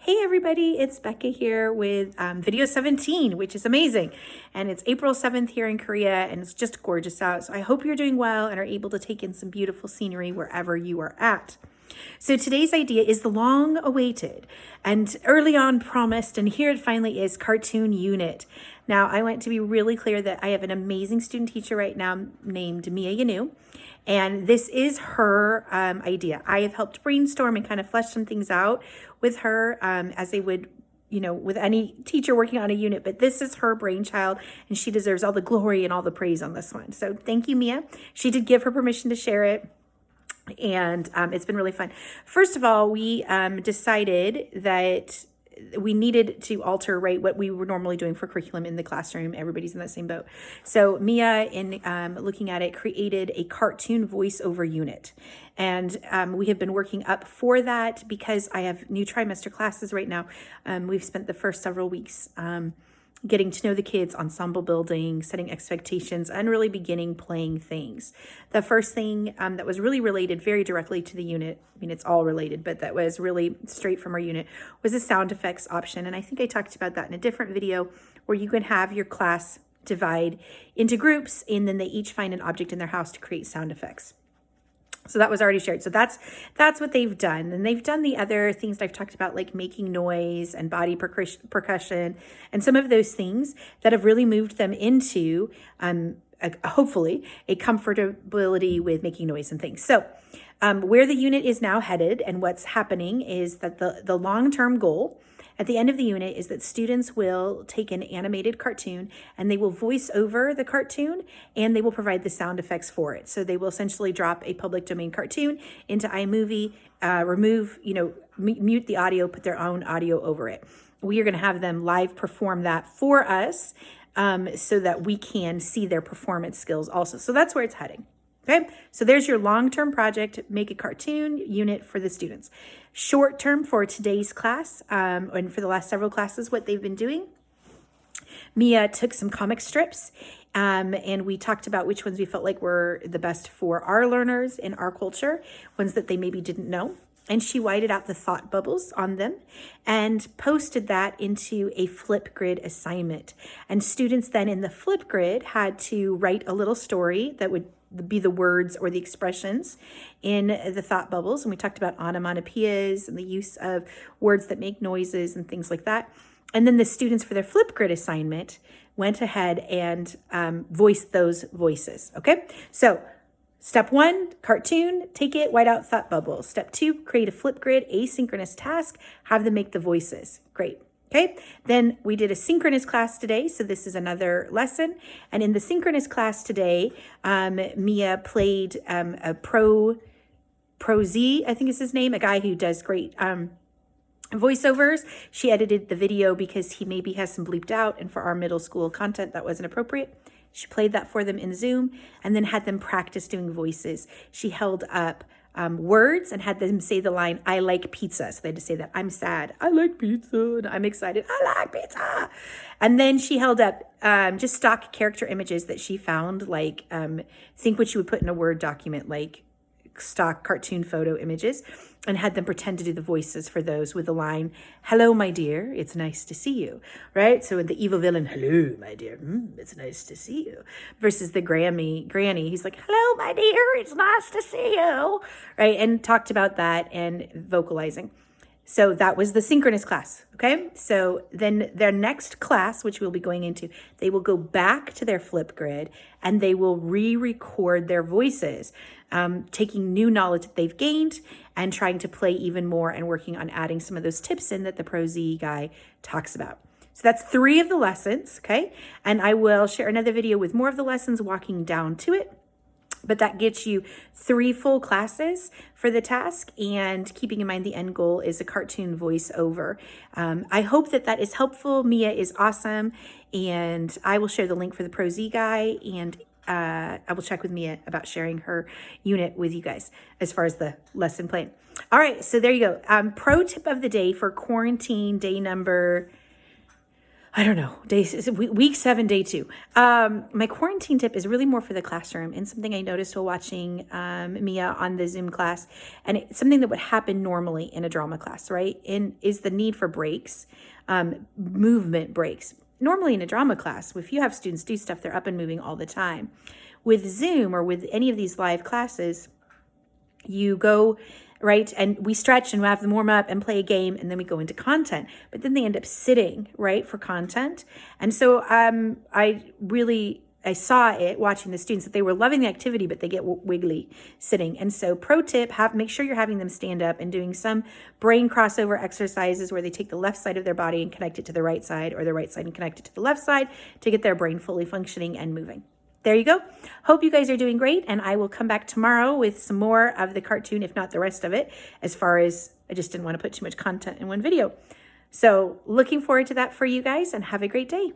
Hey everybody, it's Becca here with video 17, which is amazing. And it's April 7th here in Korea and it's just gorgeous out. So I hope you're doing well and are able to take in some beautiful scenery wherever you are at. So today's idea is the long awaited and early on promised, and here it finally is, cartoon unit. Now, I want to be really clear that I have an amazing student teacher right now named Mia Yanu, and this is her idea. I have helped brainstorm and kind of flesh some things out with her as they would, with any teacher working on a unit, but this is her brainchild and she deserves all the glory and all the praise on this one. So thank you, Mia. She did give her permission to share it. And it's been really fun. First of all, we decided that we needed to alter, what we were normally doing for curriculum in the classroom. Everybody's in that same boat. So Mia, in looking at it, created a cartoon voiceover unit. And we have been working up for that because I have new trimester classes right now. We've spent the first several weeks getting to know the kids, ensemble building, setting expectations, and really beginning playing things. The first thing that was really related very directly to the unit, it's all related, but that was really straight from our unit, was a sound effects option. And I think I talked about that in a different video where you can have your class divide into groups and then they each find an object in their house to create sound effects. So that was already shared. So that's what they've done. And they've done the other things that I've talked about, like making noise and body percussion and some of those things that have really moved them into, hopefully, a comfortability with making noise and things. So where the unit is now headed and what's happening is that the long-term goal at the end of the unit is that students will take an animated cartoon and they will voice over the cartoon and they will provide the sound effects for it. So they will essentially drop a public domain cartoon into iMovie, remove, mute the audio, put their own audio over it. We are going to have them live perform that for us so that we can see their performance skills also. So that's where it's heading. Okay, so there's your long-term project, make a cartoon unit for the students. Short-term for today's class and for the last several classes, what they've been doing. Mia took some comic strips and we talked about which ones we felt like were the best for our learners in our culture, ones that they maybe didn't know. And she whited out the thought bubbles on them and posted that into a Flipgrid assignment. And students then in the Flipgrid had to write a little story that would be the words or the expressions in the thought bubbles. And we talked about onomatopoeias and the use of words that make noises and things like that. And then the students for their Flipgrid assignment went ahead and voiced those voices. Okay, so step 1, cartoon, take it, white out thought bubble. Step 2, create a Flipgrid asynchronous task, have them make the voices. Great. Okay, then we did a synchronous class today, so this is another lesson. And in the synchronous class today, Mia played a Pro Z, I think is his name, a guy who does great voiceovers. She edited the video because he maybe has some bleeped out, and for our middle school content that wasn't appropriate. She played that for them in Zoom and then had them practice doing voices. She held up words and had them say the line, I like pizza. So they had to say that, I'm sad, I like pizza, and I'm excited, I like pizza. And then she held up just stock character images that she found, like think what you would put in a Word document, like stock cartoon photo images, and had them pretend to do the voices for those with the line, hello, my dear, it's nice to see you, right? So the evil villain, hello, my dear, it's nice to see you, versus the granny, he's like, hello, my dear, it's nice to see you, right? And talked about that and vocalizing. So that was the synchronous class, okay? So then their next class, which we'll be going into, they will go back to their Flipgrid and they will re-record their voices, taking new knowledge that they've gained and trying to play even more and working on adding some of those tips in that the Pro Z guy talks about. So that's 3 of the lessons, okay? And I will share another video with more of the lessons walking down to it. But that gets you 3 full classes for the task, and keeping in mind the end goal is a cartoon voiceover. I hope that is helpful. Mia is awesome, and I will share the link for the Pro Z guy, and I will check with Mia about sharing her unit with you guys as far as the lesson plan. All right, so there you go. Pro tip of the day for quarantine day number I don't know, week 7, day 2. My quarantine tip is really more for the classroom and something I noticed while watching Mia on the Zoom class. And it's something that would happen normally in a drama class, right? Is the need for breaks, movement breaks. Normally in a drama class, if you have students do stuff, they're up and moving all the time. With Zoom or with any of these live classes, you go, right, and we stretch and we have them warm up and play a game, and then we go into content, but then they end up sitting, right, for content. And so I saw it watching the students that they were loving the activity, but they get wiggly sitting. And so pro tip, make sure you're having them stand up and doing some brain crossover exercises where they take the left side of their body and connect it to the right side, or the right side and connect it to the left side, to get their brain fully functioning and moving. There you go. Hope you guys are doing great, and I will come back tomorrow with some more of the cartoon, if not the rest of it, as far as I just didn't want to put too much content in one video. So looking forward to that for you guys, and have a great day.